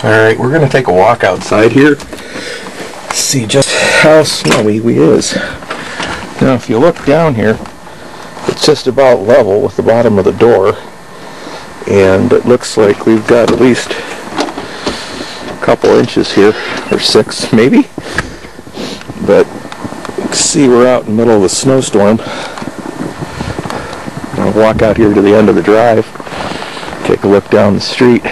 Alright, we're going to take a walk outside here. See just how snowy we is. Now if you look down here, it's just about level with the bottom of the door. And it looks like we've got at least a couple inches here, or 6 maybe. But you can see we're out in the middle of a snowstorm. I'll walk out here to the end of the drive, take a look down the street.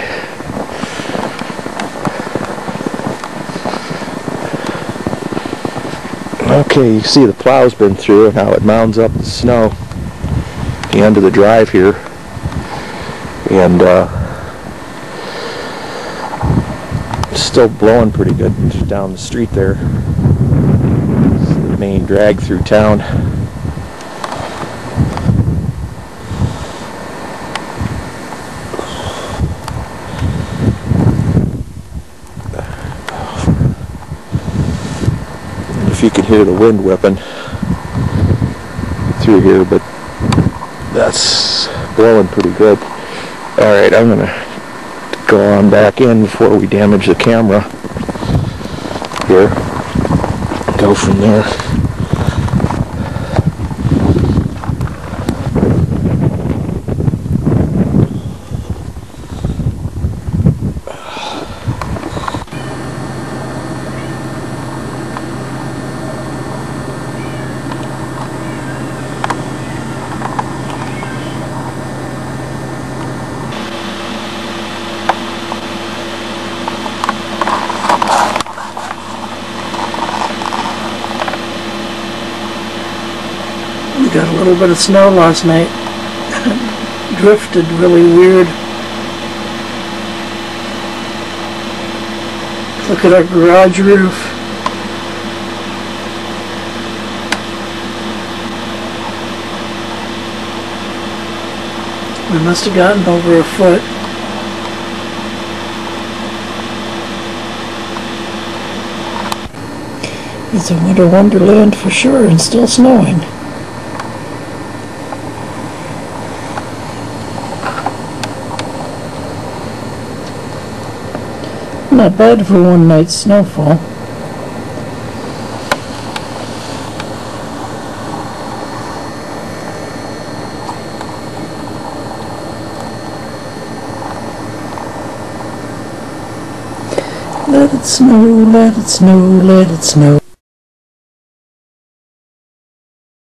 Okay, you see the plow's been through and how it mounds up the snow at the end of the drive here. And it's still blowing pretty good down the street there. It's the main drag through town. You can hear the wind whipping through here, but that's blowing pretty good. Alright, I'm gonna go on back in before we damage the camera here. Go from there. We got a little bit of snow last night. Drifted really weird. Look at our garage roof. We must have gotten over a foot. It's a winter wonderland for sure, and still snowing. Not bad for one night's snowfall. Let it snow, let it snow, let it snow.